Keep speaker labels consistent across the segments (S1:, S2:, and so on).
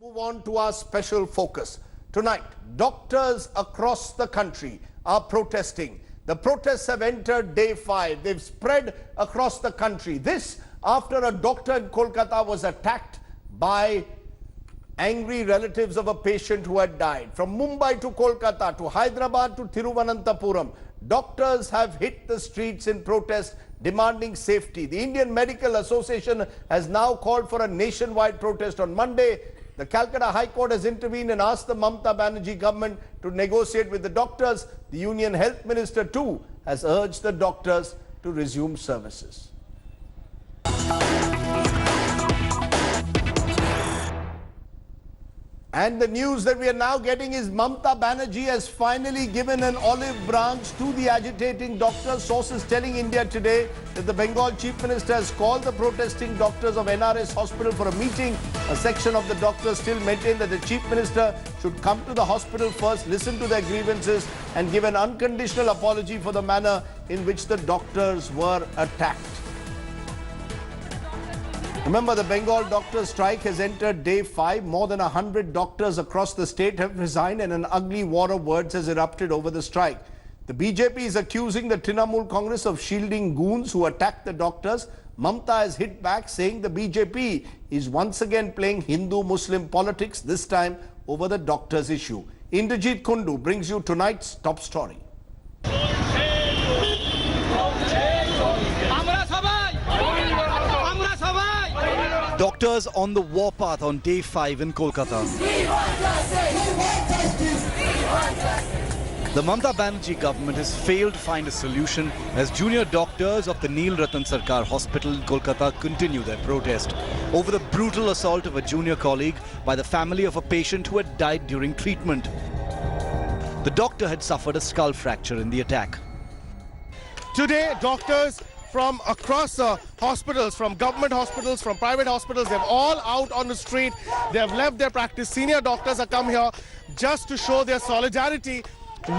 S1: Move on to our special focus. Tonight, doctors across the country are protesting. The protests have entered day 5. They've spread across the country. This after a doctor in Kolkata was attacked by angry relatives of a patient who had died. From Mumbai to Kolkata to Hyderabad to Thiruvananthapuram, doctors have hit the streets in protest demanding safety. The Indian Medical Association has now called for a nationwide protest on Monday. The Calcutta High Court has intervened and asked the Mamata Banerjee government to negotiate with the doctors. The Union Health Minister too has urged the doctors to resume services. And the news that we are now getting is Mamata Banerjee has finally given an olive branch to the agitating doctors. Sources telling India Today that the Bengal Chief Minister has called the protesting doctors of NRS Hospital for a meeting. A section of the doctors still maintain that the Chief Minister should come to the hospital first, listen to their grievances and give an unconditional apology for the manner in which the doctors were attacked. Remember, the Bengal doctors' strike has entered day 5. More than 100 doctors across the state have resigned and an ugly war of words has erupted over the strike. The BJP is accusing the Trinamool Congress of shielding goons who attacked the doctors. Mamata has hit back, saying the BJP is once again playing Hindu-Muslim politics, this time over the doctors' issue. Indrajit Kundu brings you tonight's top story.
S2: Doctors on the warpath on day 5 in Kolkata. The Mamata Banerjee government has failed to find a solution as junior doctors of the Neel Ratan Sarkar Hospital in Kolkata continue their protest over the brutal assault of a junior colleague by the family of a patient who had died during treatment. The doctor had suffered a skull fracture in the attack.
S3: Today, doctors from across hospitals, from government hospitals, from private hospitals, they're all out on the street. They have left their practice. Senior doctors have come here just to show their solidarity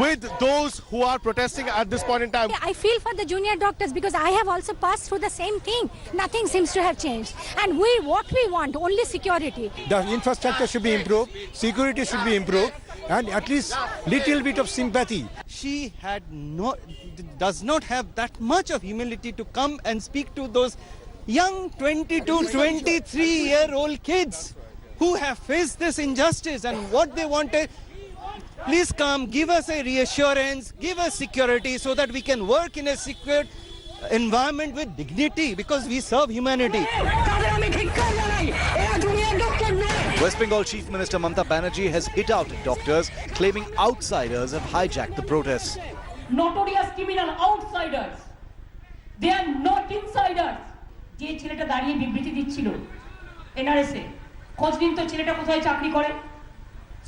S3: with those who are protesting at this point in time.
S4: I feel for the junior doctors because I have also passed through the same thing. Nothing seems to have changed. And what we want, only security.
S5: The infrastructure should be improved, security should be improved, and at least little bit of sympathy.
S6: She does not have that much of humility to come and speak to those young 22, 23-year-old kids who have faced this injustice and what they wanted. Please come, give us a reassurance, give us security so that we can work in a secure environment with dignity because we serve humanity.
S2: West Bengal Chief Minister Mamata Banerjee has hit out at doctors, claiming outsiders have hijacked the protests.
S7: Notorious criminal outsiders. They are not insiders. যে ছেলেটা দাঁড়িয়ে বিবৃতি দিচ্ছিল এনআরএসে খোঁজ নিন তো ছেলেটা কোথায় চাকরি করে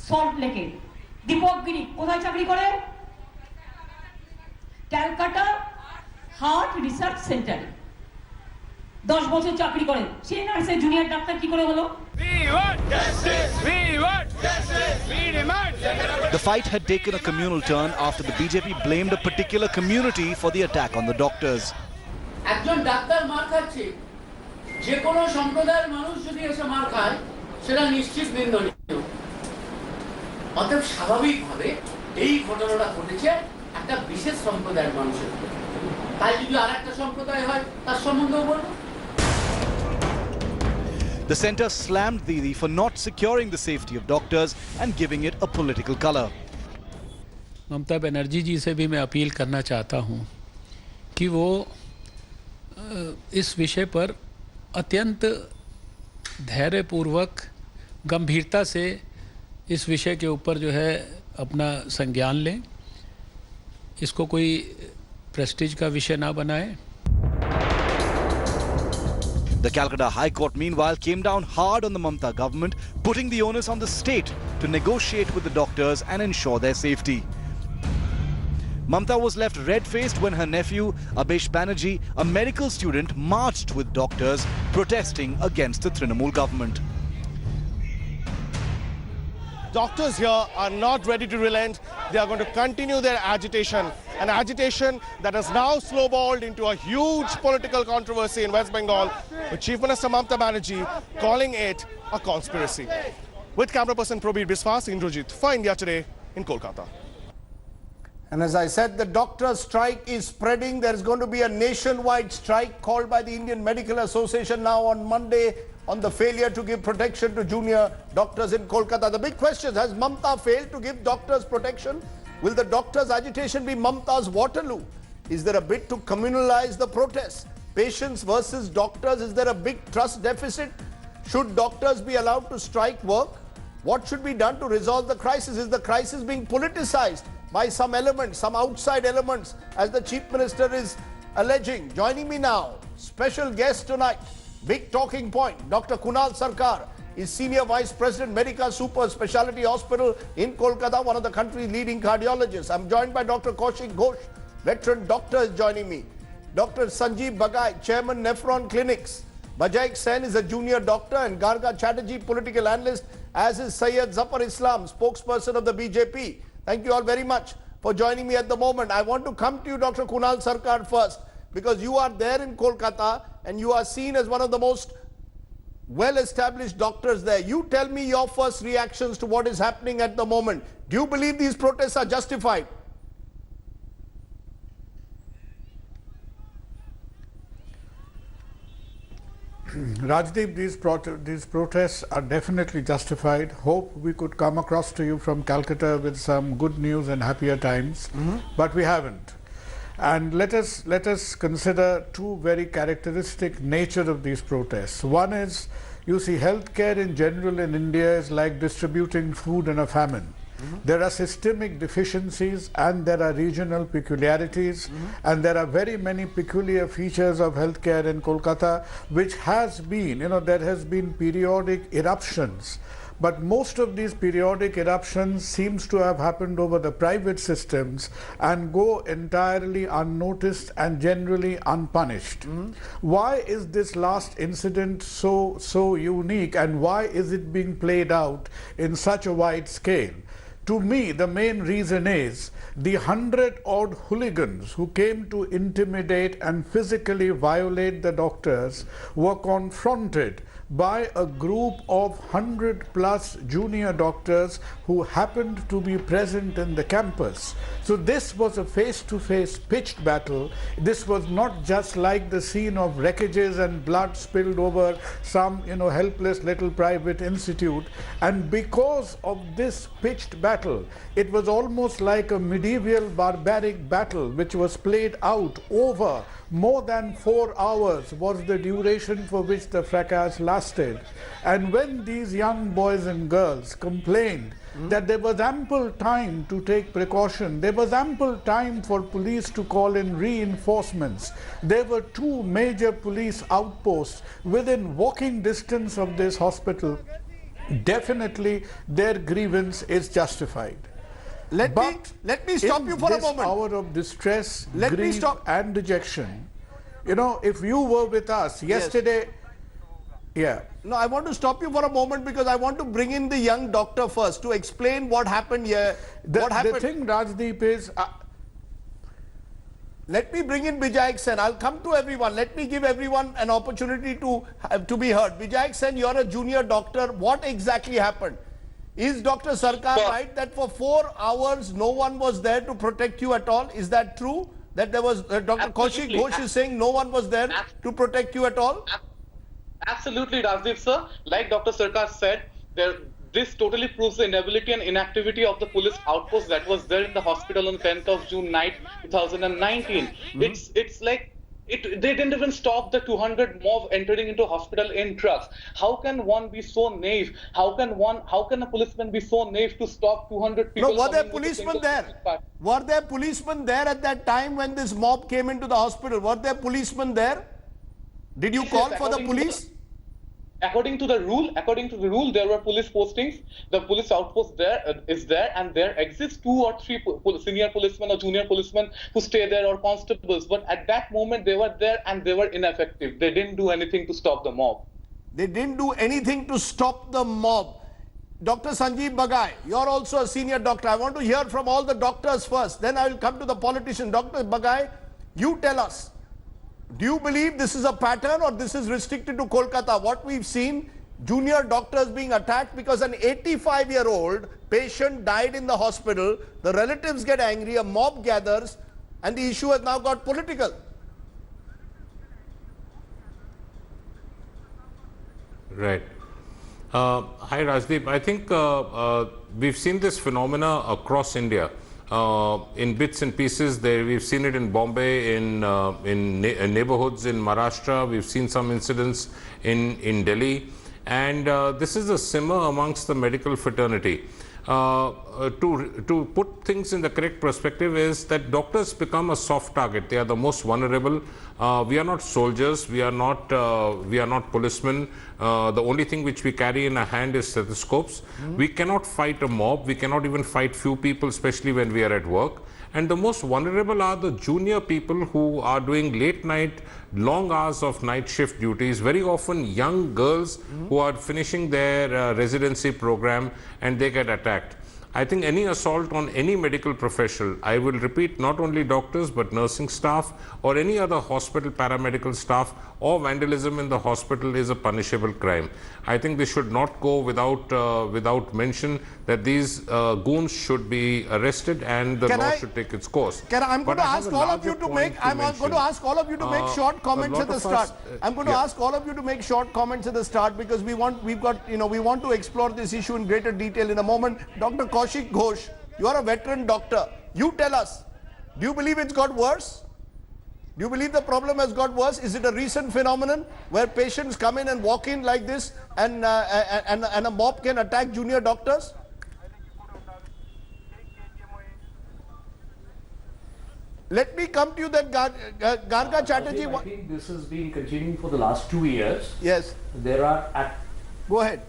S7: সল্ট লেকে দীপক গিরি কোথায় চাকরি করে ক্যালকাটা হার্ট রিসার্চ সেন্টারে 10 বছর চাকরি করে সে এনআরএসে জুনিয়র ডাক্তার কি করে হলো
S2: The fight had taken a communal turn after the BJP blamed a particular community for the attack on the doctors.
S8: একজন ডাক্তার মার খাচ্ছে যে কোনো সম্প্রদায়ের মানুষ যদি এসে মার খায় সেটা নিশ্চিত নিন্দনীয় অতএব স্বাভাবিকভাবে এই ঘটনাটা ঘটেছে একটা বিশেষ সম্প্রদায়ের মানুষের তাই যদি আরেকটা সম্প্রদায় হয় তার সম্বন্ধেও বলবো
S2: The centre slammed Didi for not securing the safety of doctors and giving it a political colour.
S9: Mamata Banerjee जी से भी मैं अपील करना चाहता हूँ कि वो इस विषय पर अत्यंत धैर्यपूर्वक गंभीरता से इस विषय के ऊपर जो है अपना संज्ञान लें, इसको कोई प्रेस्टीज का विषय ना बनाएं.
S2: The Calcutta High Court meanwhile came down hard on the Mamata government, putting the onus on the state to negotiate with the doctors and ensure their safety. Mamata was left red-faced when her nephew, Abhish Banerjee, a medical student, marched with doctors protesting against the Trinamool government.
S3: Doctors here are not ready to relent. They are going to continue their agitation, an agitation that has now snowballed into a huge political controversy in West Bengal, with Chief Minister Mamata Banerjee calling it a conspiracy. With camera person Probir Biswas, Indrajit for India Today in Kolkata.
S1: And as I said, the doctors' strike is spreading. There is going to be a nationwide strike called by the Indian Medical Association now on Monday on the failure to give protection to junior doctors in Kolkata. The big question is, has Mamata failed to give doctors protection? Will the doctors' agitation be Mamata's Waterloo? Is there a bid to communalize the protests? Patients versus doctors, is there a big trust deficit? Should doctors be allowed to strike work? What should be done to resolve the crisis? Is the crisis being politicized by some elements, some outside elements, as the Chief Minister is alleging? Joining me now, special guest tonight, big talking point, Dr Kunal Sarkar is Senior Vice President, Medica Super Speciality Hospital in Kolkata, one of the country's leading cardiologists. I'm joined by Dr Kashi Ghosh, veteran doctor is joining me. Dr Sanjeev Bag, Chairman, Nephron Clinics. Bajaik Sen is a junior doctor, and Garga Chatterjee, political analyst, as is Syed Zafar Islam, spokesperson of the BJP. Thank you all very much for joining me at the moment. I want to come to you, Dr Kunal Sarkar, first, because you are there in Kolkata and you are seen as one of the most well-established doctors there. You tell me your first reactions to what is happening at the moment. Do you believe these protests are justified?
S10: Rajdeep, these protests are definitely justified. Hope we could come across to you from Calcutta with some good news and happier times, but we haven't. And let us consider two very characteristic nature of these protests. One is, you see, healthcare in general in India is like distributing food in a famine. There are systemic deficiencies and there are regional peculiarities, and there are very many peculiar features of healthcare in Kolkata, which has been, there has been periodic eruptions. But most of these periodic eruptions seems to have happened over the private systems and go entirely unnoticed and generally unpunished. Why is this last incident so unique, and why is it being played out in such a wide scale? To me, the main reason is the 100-odd hooligans who came to intimidate and physically violate the doctors were confronted by a group of 100+ junior doctors who happened to be present in the campus. So this was a face-to-face pitched battle. This was not just like the scene of wreckages and blood spilled over some helpless little private institute. And because of this pitched battle, it was almost like a medieval barbaric battle which was played out over more than 4 hours was the duration for which the fracas lasted. And when these young boys and girls complained that there was ample time to take precaution, there was ample time for police to call in reinforcements, there were 2 major police outposts within walking distance of this hospital, definitely their grievance is justified.
S1: Let me stop you for a moment.
S10: In this hour of distress, grief and dejection, if you were with us yesterday,
S1: No, I want to stop you for a moment because I want to bring in the young doctor first to explain what happened here.
S10: The thing, Rajdeep, is...
S1: Let me bring in Bajaik Sen. I'll come to everyone. Let me give everyone an opportunity to be heard. Bajaik Sen, you're a junior doctor. What exactly happened? Is Dr. Sarkar right that for 4 hours no one was there to protect you at all? Is that true? That there was, Dr. Kashi Ghosh is saying no one was there to protect you at all?
S11: Absolutely, Rajdeep sir. Like Dr. Sarkar said, this totally proves the inability and inactivity of the police outpost that was there in the hospital on 10th of June night 2019. It's like they didn't even stop the 200 mob entering into hospital in trucks. How can one be so naive? How can a policeman be so naive to stop 200 people?
S1: No, were there policemen there? Were there policemen there at that time when this mob came into the hospital? Were there policemen there? Did you call for the police?
S11: According to the rule, there were police postings. The police outpost is there, and there exists 2 or 3 senior policemen or junior policemen who stay there, or constables. But at that moment, they were there and they were ineffective. They didn't do anything to stop the mob.
S1: They didn't do anything to stop the mob. Dr. Sanjeev Bag, you're also a senior doctor. I want to hear from all the doctors first. Then I will come to the politician. Dr. Bag, you tell us. Do you believe this is a pattern or this is restricted to Kolkata? What we've seen junior doctors being attacked because an 85-year-old patient died in the hospital. The relatives get angry, a mob gathers, and the issue has now got political.
S12: Right. Hi Rajdeep. I think we've seen this phenomena across India in bits and pieces. We've seen it in Bombay, in neighborhoods in Maharashtra. We've seen some incidents in Delhi, and this is a simmer amongst the medical fraternity. To put things in the correct perspective is that doctors become a soft target. They are the most vulnerable. We are not soldiers. We are not policemen. The only thing which we carry in our hand is stethoscopes. We cannot fight a mob. We cannot even fight few people, especially when we are at work. And the most vulnerable are the junior people who are doing late night, long hours of night shift duties, very often young girls who are finishing their residency program, and they get attacked. I think any assault on any medical professional, I will repeat, not only doctors but nursing staff or any other hospital paramedical staff, or vandalism in the hospital is a punishable crime. I think this should not go without mention, that these goons should be arrested and the law should take its course.
S1: I'm going to ask all of you to make short comments at the start. I'm going to ask all of you to make short comments at the start, because we want to explore this issue in greater detail in a moment. Dr. Kashi Ghosh, you are a veteran doctor. You tell us, do you believe it's got worse? Do you believe the problem has got worse? Is it a recent phenomenon where patients come in and walk in like this, and a mob can attack junior doctors? Let me come to you then, Garga Chatterjee.
S13: I think this has been continuing for the last 2 years.
S1: Yes.
S13: There are...
S1: Go ahead.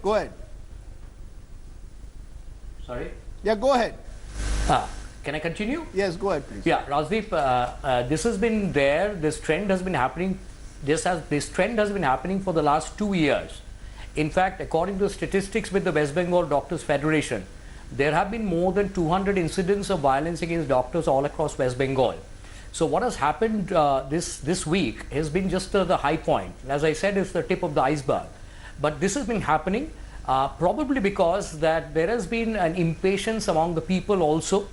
S13: Sorry?
S1: Yeah, go ahead.
S13: Can I continue?
S1: Yes, go ahead, please.
S13: Yeah, Rajdeep, this has been there. This trend has been happening. This trend has been happening for the last 2 years. In fact, according to the statistics with the West Bengal Doctors Federation, there have been more than 200 incidents of violence against doctors all across West Bengal. So what has happened this week has been just the high point. As I said, it's the tip of the iceberg. But this has been happening probably because that there has been an impatience among the people also.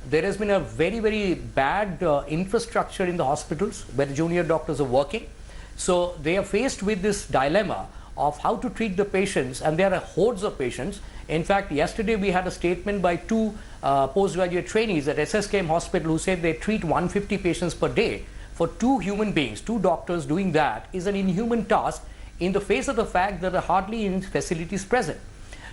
S13: There has been a very, very bad infrastructure in the hospitals where the junior doctors are working. So they are faced with this dilemma of how to treat the patients, and there are hordes of patients. In fact, yesterday we had a statement by 2 postgraduate trainees at SSKM Hospital who said they treat 150 patients per day. For 2 human beings, 2 doctors doing that is an inhuman task in the face of the fact that there are hardly any facilities present.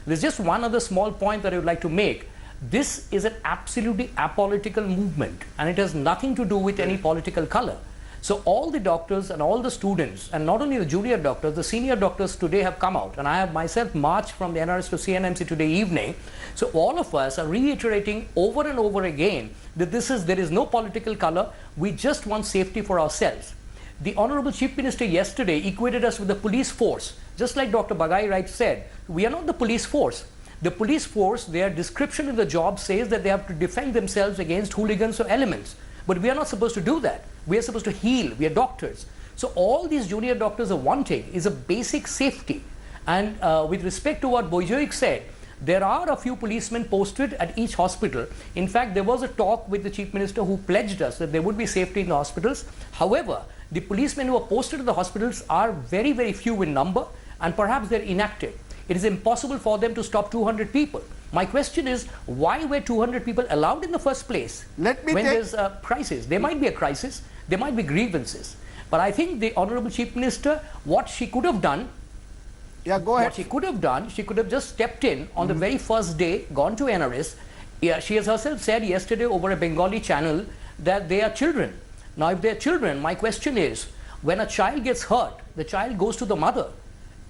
S13: There's just one other small point that I would like to make. This is an absolutely apolitical movement, and it has nothing to do with any political color. So all the doctors and all the students, and not only the junior doctors, the senior doctors today have come out, and I have myself marched from the NRS to CNMC today evening. So all of us are reiterating over and over again that there is no political color. We just want safety for ourselves. The Honorable Chief Minister yesterday equated us with the police force. Just like Dr. Bagai Wright said, we are not the police force. The police force, their description in the job says that they have to defend themselves against hooligans or elements. But we are not supposed to do that. We are supposed to heal. We are doctors. So all these junior doctors are wanting is a basic safety. And with respect to what Boyjoik said, there are a few policemen posted at each hospital. In fact, there was a talk with the Chief Minister who pledged us that there would be safety in the hospitals. However, the policemen who are posted in the hospitals are very, very few in number, and perhaps they're inactive. It is impossible for them to stop 200 people. My question is, why were 200 people allowed in the first place? When there's a crisis? There might be a crisis, there might be grievances. But I think the Honorable Chief Minister, what she could have done, what she could have done, she could have just stepped in on the very first day, gone to NRS. Yeah, she has herself said yesterday over a Bengali channel that they are children. Now, if they're children, my question is, when a child gets hurt, the child goes to the mother.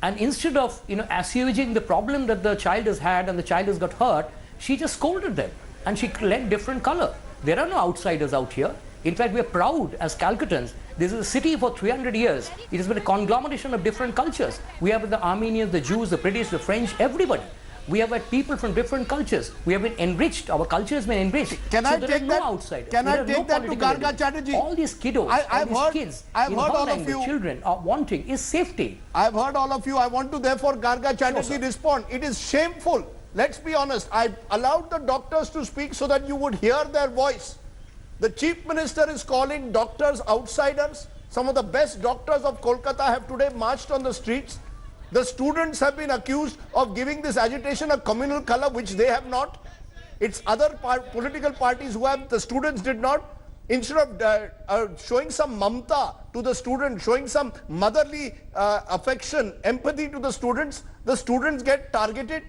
S13: And instead of assuaging the problem that the child has had and the child has got hurt, she just scolded them and she lent different color. There are no outsiders out here. In fact, we are proud as Calcuttans. This is a city for 300 years. It has been a conglomeration of different cultures. We have the Armenians, the Jews, the British, the French, everybody. We have had people from different cultures. We have been enriched. Our culture has been enriched.
S1: Can
S13: so
S1: I
S13: there
S1: take
S13: are
S1: that?
S13: No outsiders.
S1: Can
S13: there
S1: I take
S13: no
S1: that to
S13: political
S1: Garga
S13: enemies.
S1: Chatterjee?
S13: All these kiddos,
S1: I've
S13: all
S1: heard,
S13: these kids
S1: I've
S13: in
S1: heard
S13: her
S1: all of
S13: language,
S1: you.
S13: children are wanting is safety.
S1: I've heard all of you. I want to therefore Garga Chatterjee respond. It is shameful. Let's be honest. I allowed the doctors to speak so that you would hear their voice. The Chief Minister is calling doctors outsiders. Some of the best doctors of Kolkata have today marched on the streets. The students have been accused of giving this agitation a communal color, which they have not. It's other political parties who have, the students did not. Instead of showing some mamata to the students, showing some motherly affection, empathy to the students get targeted.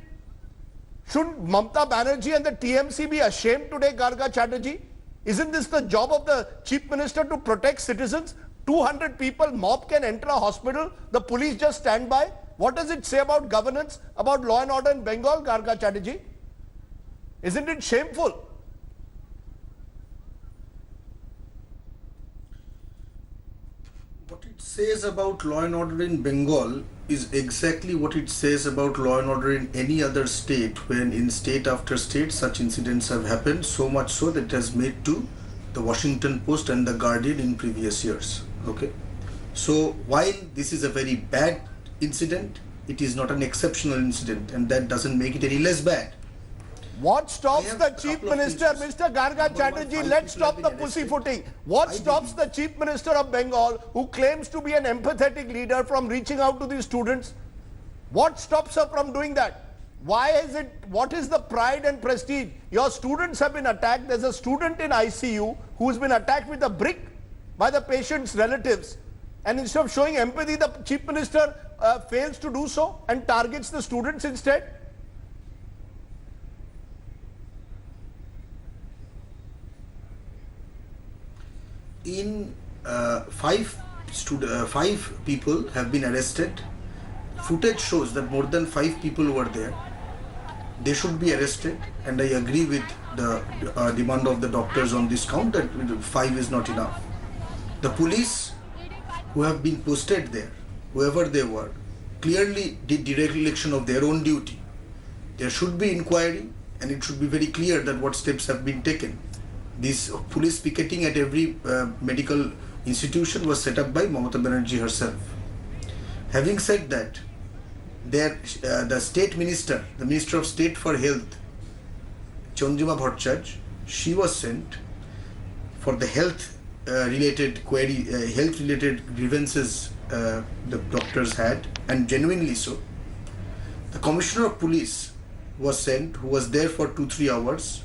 S1: Shouldn't Mamata Banerjee and the TMC be ashamed today, Garga Chatterjee? Isn't this the job of the Chief Minister to protect citizens? 200 people, mob can enter a hospital, the police just stand by. What does it say about governance, about law and order in Bengal, Garga Chatterjee? Isn't it shameful?
S14: What it says about law and order in Bengal is exactly what it says about law and order in any other state, when in state after state such incidents have happened, so much so that it has made to the Washington Post and the Guardian in previous years. Okay, so while this is a very bad incident, it is not an exceptional incident, and that doesn't make it any less bad.
S1: What stops the Chief Minister, Mr. Garga Chatterjee, let's stop the pussyfooting. What stops the Chief Minister of Bengal, who claims to be an empathetic leader, from reaching out to these students? What stops her from doing that? Why is it, what is the pride and prestige? Your students have been attacked. There's a student in ICU who's been attacked with a brick by the patient's relatives. And instead of showing empathy, the Chief Minister fails to do so and targets the students instead.
S14: In five people have been arrested. Footage shows that more than 5 people were there. They should be arrested, and I agree with the demand of the doctors on this count that 5 is not enough. The police who have been posted there, whoever they were, clearly did direct election of their own duty. There should be inquiry, and it should be very clear that what steps have been taken. This police picketing at every medical institution was set up by Mamata Banerjee herself. Having said that, the state minister, the Minister of State for Health, Chandrima Bhattacharya, she was sent for the health related grievances the doctors had, and genuinely so. The Commissioner of Police was sent, who was there for 2-3 hours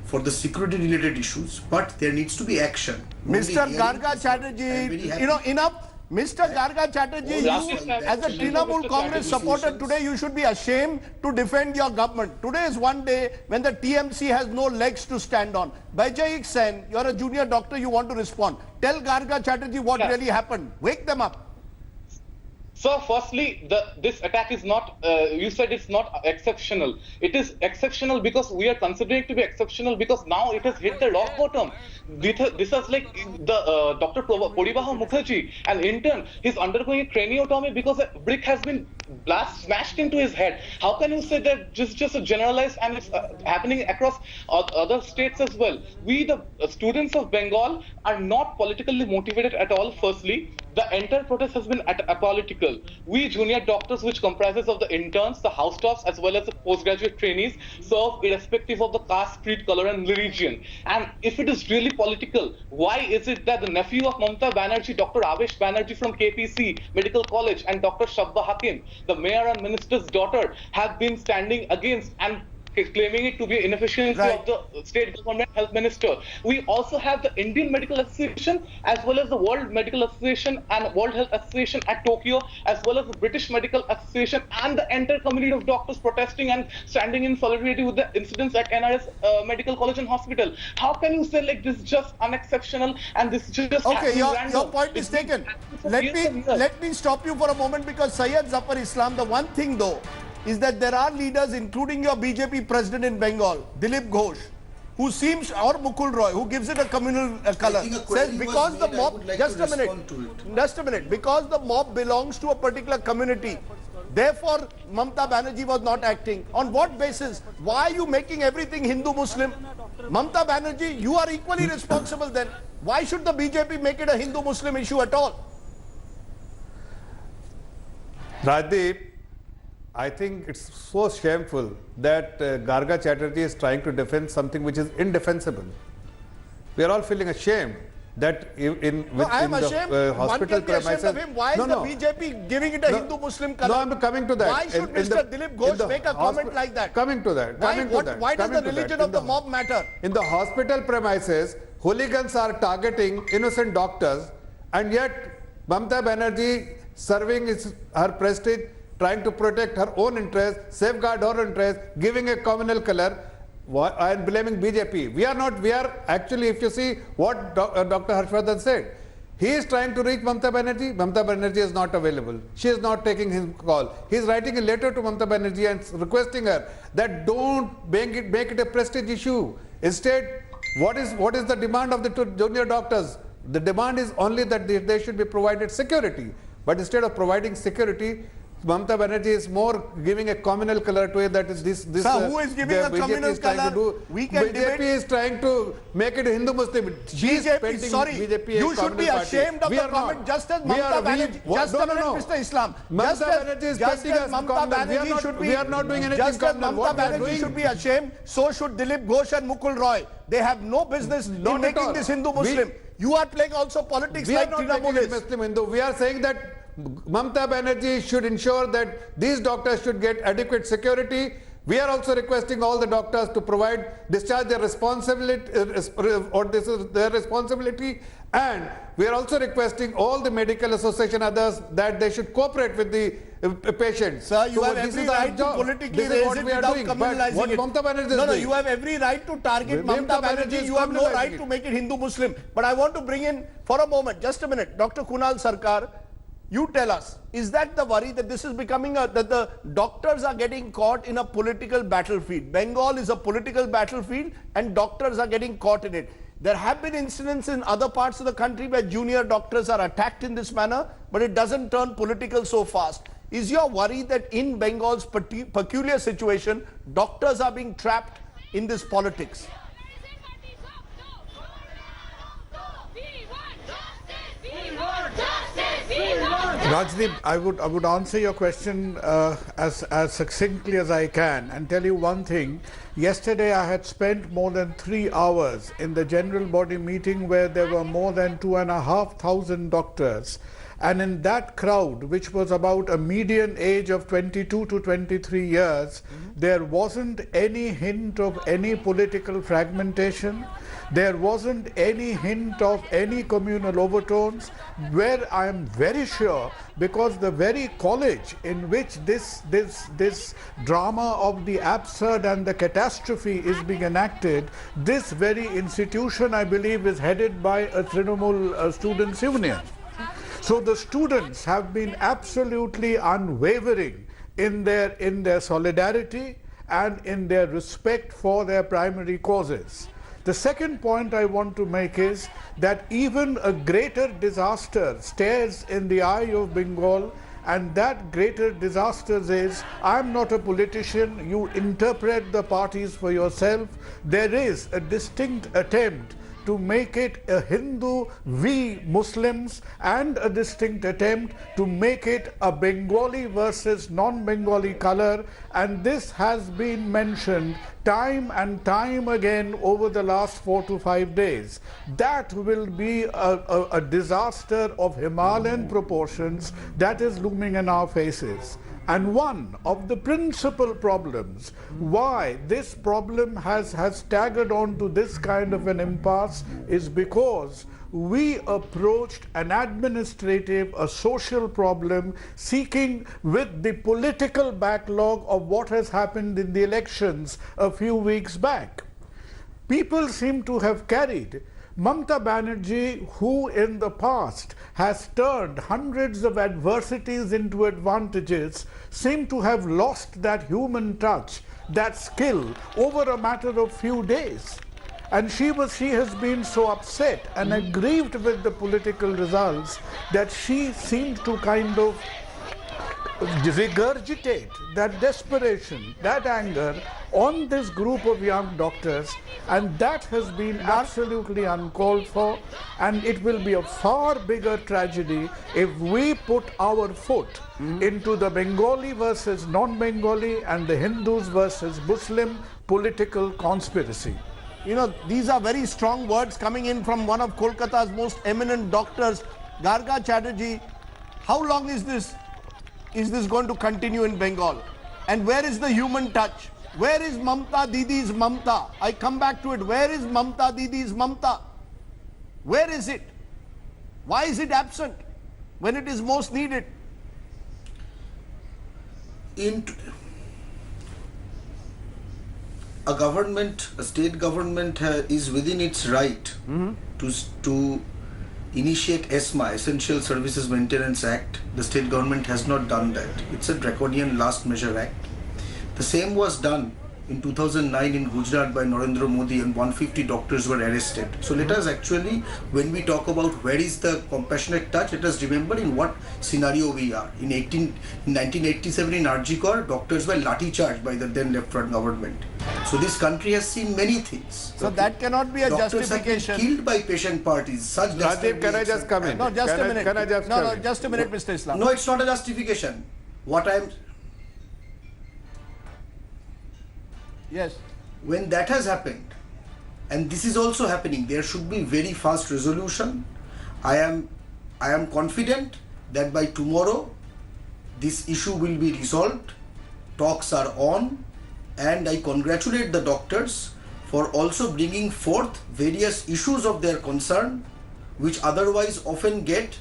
S14: for the security related issues, but there needs to be action.
S1: Mr. Garga Chatterjee, enough. Mr. Garga Chatterjee, you as a Trinamool Congress supporter today, you should be ashamed to defend your government. Today is one day when the TMC has no legs to stand on. Baijayik Sen, you're a junior doctor, you want to respond. Tell Garga Chatterjee what really happened. Wake them up.
S11: So firstly, this attack is not, you said it's not exceptional. It is exceptional because we are considering it to be exceptional because now it has hit the rock bottom. This is like the Dr. Poribaha Mukherjee, an intern, he's undergoing a craniotomy because a brick has been smashed into his head. How can you say that just a generalized and it's happening across other states as well? We, the students of Bengal, are not politically motivated at all, firstly. The entire protest has been apolitical. We junior doctors, which comprises of the interns, the house staffs, as well as the postgraduate trainees, serve irrespective of the caste, creed, color, and religion. And if it is really political, why is it that the nephew of Mamata Banerjee, Dr. Avesh Banerjee from KPC Medical College, and Dr. Shabba Hakim, the mayor and minister's daughter, have been standing against and claiming it to be inefficiency of the state government health minister? We also have the Indian Medical Association as well as the World Medical Association and World Health Association at Tokyo, as well as the British Medical Association and the entire community of doctors protesting and standing in solidarity with the incidents at NRS Medical College and Hospital. How can you say like this is just unexceptional and this just
S1: okay, your point is taken. Let me stop you for a moment, because Syed Zafar Islam, the one thing though is that there are leaders, including your BJP president in Bengal, Dilip Ghosh, who seems, or Mukul Roy, who gives it a communal color, says because the mob, just a minute, because the mob belongs to a particular community, Therefore, Mamata Banerjee was not acting. On what basis? Why are you making everything Hindu-Muslim? Mamata Banerjee, you are equally responsible then. Why should the BJP make it a Hindu-Muslim issue at all?
S15: Rajdeep, I think it's so shameful that Garga Chatterjee is trying to defend something which is indefensible. We are all feeling ashamed that
S1: I am ashamed. One can be ashamed of him. Why is the BJP giving it a Hindu-Muslim color?
S15: No, I'm coming to that.
S1: Why should Mr. Dilip Ghosh make a comment like that?
S15: Coming to that.
S1: Why does the religion of the mob matter?
S15: In the hospital premises, hooligans are targeting innocent doctors, and yet Mamata Banerjee serving her prestige, trying to protect her own interest, safeguard her interest, giving a communal color, and blaming BJP. We are actually, if you see what Dr. Harshvardhan said, he is trying to reach Mamata Banerjee. Mamata Banerjee is not available. She is not taking his call. He is writing a letter to Mamata Banerjee and requesting her that don't make it a prestige issue. Instead, what is the demand of the junior doctors? The demand is only that they should be provided security. But instead of providing security, Mamata Banerjee is more giving a communal color to it. That is this.
S1: Sir, who is giving a communal color? We can
S15: BJP is trying to make it Hindu-Muslim.
S1: BJP, sorry, you should be ashamed of the comment. Just as Mamata Banerjee, just a minute, Mr. Islam. Just as Mamata Banerjee should be,
S15: we are not doing anything.
S1: Just as Mamata Banerjee should be ashamed, so should Dilip Ghosh and Mukul Roy. They have no business in making this Hindu-Muslim. You are playing also politics like Trinamool is.
S15: Muslim-Hindu. We are saying that Mamata Banerjee should ensure that these doctors should get adequate security. We are also requesting all the doctors to discharge their responsibility, or this is their responsibility, and we are also requesting all the medical association others that they should cooperate with the patients.
S1: Sir, you have every right to politically raise it without communalizing it.
S15: Mamata Banerjee is doing.
S1: You have every right to target Mamata Banerjee. You have no right to make it Hindu-Muslim. But I want to bring in, for a moment, just a minute, Dr. Kunal Sarkar. You tell us, is that the worry that this is becoming that the doctors are getting caught in a political battlefield? Bengal is a political battlefield and doctors are getting caught in it. There have been incidents in other parts of the country where junior doctors are attacked in this manner, but it doesn't turn political so fast. Is your worry that in Bengal's peculiar situation, doctors are being trapped in this politics?
S10: Rajdeep, I would answer your question as succinctly as I can and tell you one thing. Yesterday I had spent more than 3 hours in the general body meeting where there were more than 2,500 doctors, and in that crowd, which was about a median age of 22 to 23 years, there wasn't any hint of any political fragmentation. There wasn't any hint of any communal overtones, where I am very sure, because the very college in which this drama of the absurd and the catastrophe is being enacted, this very institution, I believe, is headed by a Trinamool Students' Union. So the students have been absolutely unwavering in their solidarity and in their respect for their primary causes. The second point I want to make is that even a greater disaster stares in the eye of Bengal, and that greater disaster is, I'm not a politician, you interpret the parties for yourself. There is a distinct attempt to make it a Hindu v Muslims and a distinct attempt to make it a Bengali versus non-Bengali color, and this has been mentioned time and time again over the last 4 to 5 days. That will be a disaster of Himalayan proportions that is looming in our faces. And one of the principal problems why this problem has staggered on to this kind of an impasse is because we approached an administrative, a social problem, seeking with the political backlog of what has happened in the elections a few weeks back. People seem to have carried Mamata Banerjee, who in the past has turned hundreds of adversities into advantages, seem to have lost that human touch, that skill over a matter of few days. And she has been so upset and aggrieved with the political results that she seemed to kind of regurgitate that desperation, that anger on this group of young doctors, and that has been absolutely uncalled for, and it will be a far bigger tragedy if we put our foot into the Bengali versus non-Bengali and the Hindus versus Muslim political conspiracy.
S1: You know, these are very strong words coming in from one of Kolkata's most eminent doctors, Garga Chatterjee. How long is this going to continue in Bengal? And where is the human touch? Where is Mamata Didi's Mamata? I come back to it. Where is Mamata Didi's Mamata? Where is it? Why is it absent when it is most needed?
S14: A government, a state government is within its right to initiate ESMA, Essential Services Maintenance Act. The state government has not done that. It's a draconian last measure act. The same was done in 2009 in Gujarat by Narendra Modi, and 150 doctors were arrested. So let us actually, when we talk about where is the compassionate touch, let us remember in what scenario we are. In 1987 in Arjikor, doctors were lathi charged by the then left-front government. So this country has seen many things.
S1: So that cannot be a
S14: doctors
S1: justification.
S14: Have been killed by patient parties. Such
S15: Rajdeep, can I just come in?
S1: No, just a minute.
S15: Can I just
S1: No, just a minute, Mr. Islam.
S14: No, it's not a justification. What I'm...
S1: Yes.
S14: When that has happened, and this is also happening, there should be very fast resolution. I am confident that by tomorrow this issue will be resolved. Talks are on, and I congratulate the doctors for also bringing forth various issues of their concern, which otherwise often get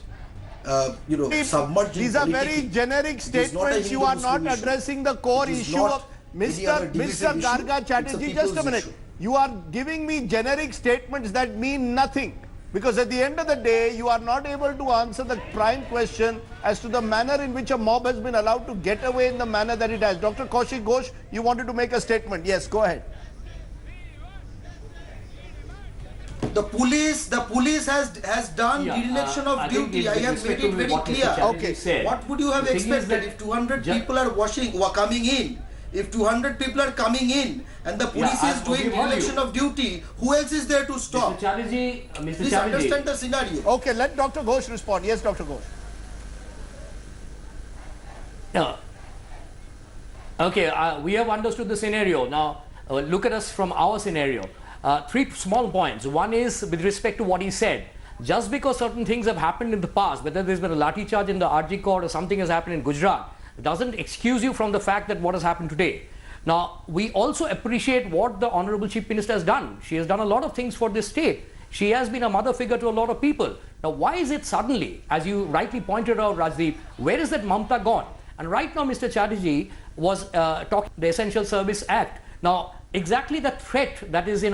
S14: submerged.
S1: These are very generic statements. You are not addressing the core issue of Mr. Garga Chatterjee. Just a minute. You are giving me generic statements that mean nothing, because at the end of the day you are not able to answer the prime question as to the manner in which a mob has been allowed to get away in the manner that it has. Dr. Kashi Ghosh, you wanted to make a statement. Yes, go ahead.
S14: The police has done dereliction of duty. I have made it very clear.
S1: Okay.
S14: What would you have expected if 200 people are coming in? If 200 people are coming in and the police is doing dereliction of duty, who else is there to stop?
S13: Mr. Chatterjee,
S14: Please understand the scenario.
S1: Okay, let Dr. Ghosh respond. Yes, Dr. Ghosh.
S13: Yeah. Okay, we have understood the scenario. Now, look at us from our scenario. Three small points. One is with respect to what he said. Just because certain things have happened in the past, whether there's been a lathi charge in the Arjikor or something has happened in Gujarat, doesn't excuse you from the fact that what has happened today. Now, we also appreciate what the Honorable Chief Minister has done. She has done a lot of things for this state. She has been a mother figure to a lot of people. Now, why is it suddenly, as you rightly pointed out, Rajdeep, where is that Mamata gone? And right now, Mr. Chatterjee was talking the Essential Service Act. Now, exactly the threat that is in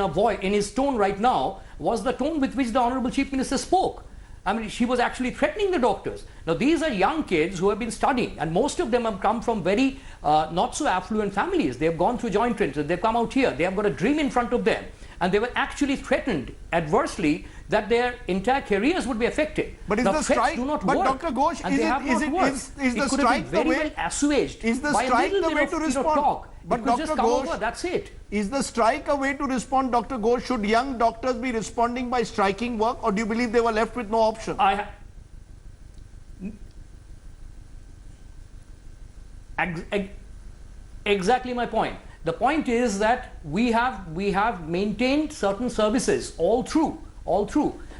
S13: his tone right now was the tone with which the Honorable Chief Minister spoke. I mean, she was actually threatening the doctors. Now, these are young kids who have been studying, and most of them have come from very not so affluent families. They have gone through joint trenches. They've come out here. They have got a dream in front of them. And they were actually threatened adversely that their entire careers would be affected.
S1: But is
S13: now,
S1: the strike,
S13: do not
S1: but
S13: work,
S1: Dr. Ghosh,
S13: and is
S1: the strike the way,
S13: assuaged
S1: is the
S13: by
S1: strike
S13: a little
S1: the way
S13: bit
S1: to
S13: of,
S1: respond?
S13: Talk.
S1: But
S13: It could
S1: Dr.
S13: just come
S1: Ghosh,
S13: over, that's it.
S1: Is the strike a way to respond, Dr. Ghosh? Should young doctors be responding by striking work, or do you believe they were left with no option?
S13: Exactly my point. The point is that we have maintained certain services all through.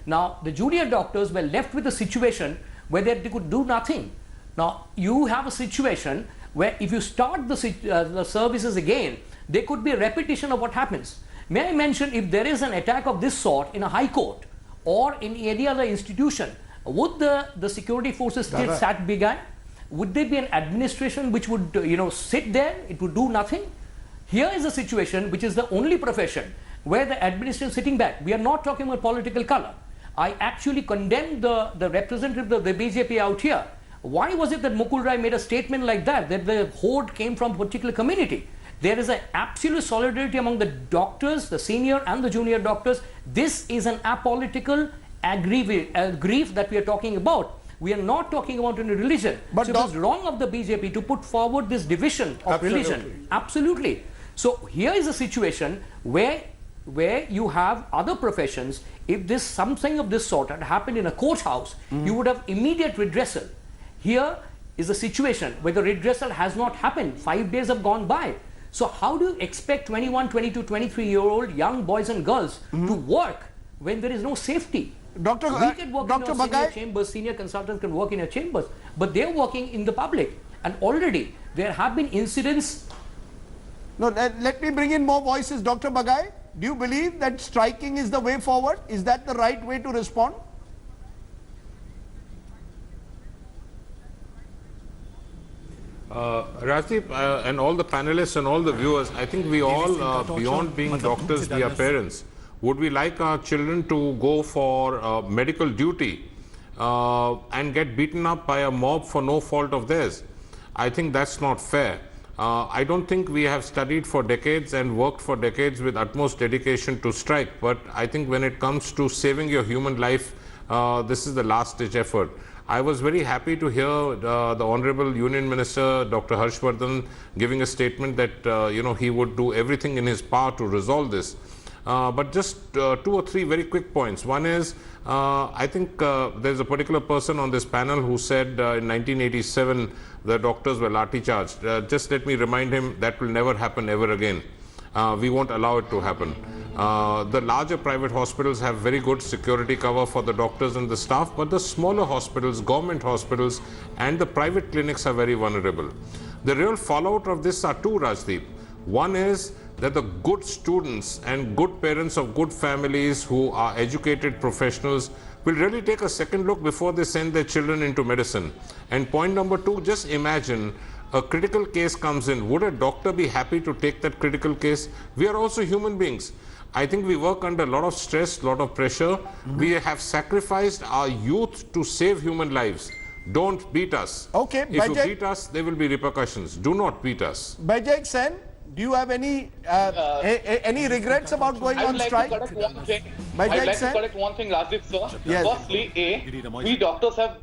S13: Now, the junior doctors were left with a situation where they could do nothing. Now, you have a situation where if you start the services again, there could be a repetition of what happens. May I mention, if there is an attack of this sort in a high court or in any other institution, would the security forces still sat behind? Would there be an administration which would sit there? It would do nothing. Here is a situation which is the only profession where the administration is sitting back. We are not talking about political color. I actually condemned the representative of the BJP out here. Why was it that Mukul Rai made a statement like that the horde came from a particular community? There is an absolute solidarity among the doctors, the senior and the junior doctors. This is an apolitical grief that we are talking about. We are not talking about any religion.
S1: But
S13: so it was wrong of the BJP to put forward this division of religion. Absolutely. So here is a situation where you have other professions. If this something of this sort had happened in a courthouse, you would have immediate redressal. Here is a situation where the redressal has not happened. 5 days have gone by. So how do you expect 21, 22, 23-year-old young boys and girls to work when there is no safety? We can work in our senior chambers, senior consultants can work in our chambers, but they're working in the public. And already there have been incidents.
S1: No, let me bring in more voices. Dr. Bagai, do you believe that striking is the way forward? Is that the right way to respond?
S12: Rajdeep and all the panelists and all the viewers, I think we all, beyond being doctors, we are parents. Would we like our children to go for medical duty and get beaten up by a mob for no fault of theirs? I think that's not fair. I don't think we have studied for decades and worked for decades with utmost dedication to strike, but I think when it comes to saving your human life, this is the last ditch effort. I was very happy to hear the Honorable Union Minister Dr. Harshvardhan giving a statement that he would do everything in his power to resolve this. But just 2 or 3 very quick points. One is, I think there's a particular person on this panel who said in 1987 the doctors were lathi charged. Just let me remind him that will never happen ever again. We won't allow it to happen. The larger private hospitals have very good security cover for the doctors and the staff, but the smaller hospitals, government hospitals and the private clinics are very vulnerable. The real fallout of this are 2, Rajdeep. One is that the good students and good parents of good families who are educated professionals will really take a second look before they send their children into medicine. And point number 2, just imagine a critical case comes in. Would a doctor be happy to take that critical case? We are also human beings. I think we work under a lot of stress, lot of pressure. We have sacrificed our youth to save human lives. Don't beat us.
S1: Okay,
S12: if you beat us, there will be repercussions. Do not beat us.
S1: Bajaj Sen, do you have any regrets about going on strike?
S11: I would like to correct one thing, Rajdeep sir. Yes. Firstly, we doctors have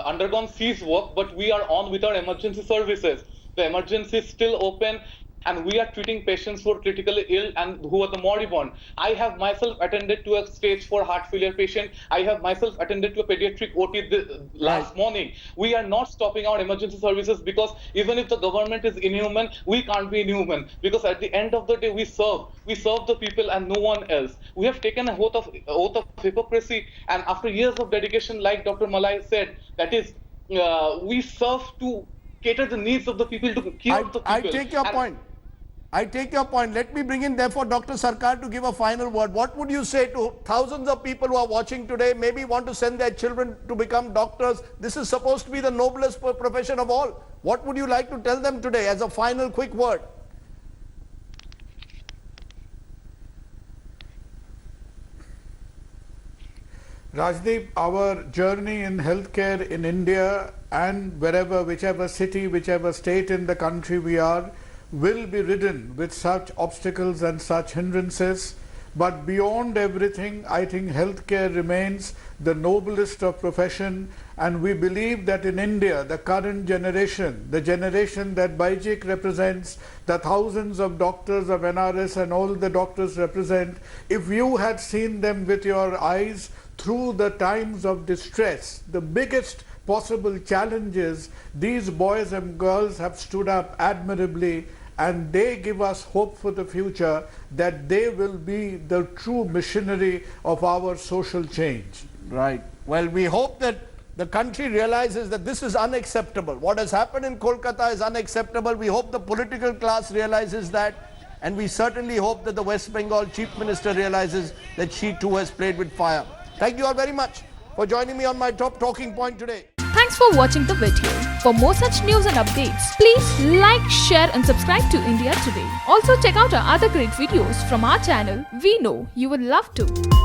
S11: undergone cease work, but we are on with our emergency services. The emergency is still open, and we are treating patients who are critically ill and who are the moribund. I have myself attended to a stage 4 heart failure patient. I have myself attended to a pediatric OT last morning. We are not stopping our emergency services because even if the government is inhuman, we can't be inhuman, because at the end of the day we serve the people and no one else. We have taken an oath of hypocrisy, and after years of dedication, like Dr. Malai said, that is, we serve to cater the needs of the people, to cure the people.
S1: I take your point. I take your point. Let me bring in therefore Dr. Sarkar to give a final word. What would you say to thousands of people who are watching today, maybe want to send their children to become doctors? This is supposed to be the noblest profession of all. What would you like to tell them today as a final quick word?
S10: Rajdeep, our journey in healthcare in India and whichever city, whichever state in the country we are, will be ridden with such obstacles and such hindrances. But beyond everything, I think healthcare remains the noblest of profession, and we believe that in India, the current generation, the generation that Baijik represents, the thousands of doctors of NRS and all the doctors represent, if you had seen them with your eyes through the times of distress, the biggest possible challenges, these boys and girls have stood up admirably, and they give us hope for the future that they will be the true missionary of our social change.
S1: Right. Well, we hope that the country realizes that this is unacceptable. What has happened in Kolkata is unacceptable. We hope the political class realizes that, and we certainly hope that the West Bengal Chief Minister realizes that she too has played with fire. Thank you all very much for joining me on my top talking point today.
S16: Thanks for watching the video. For more such news and updates, please like, share and subscribe to India Today. Also check out our other great videos from our channel. We know you will love to.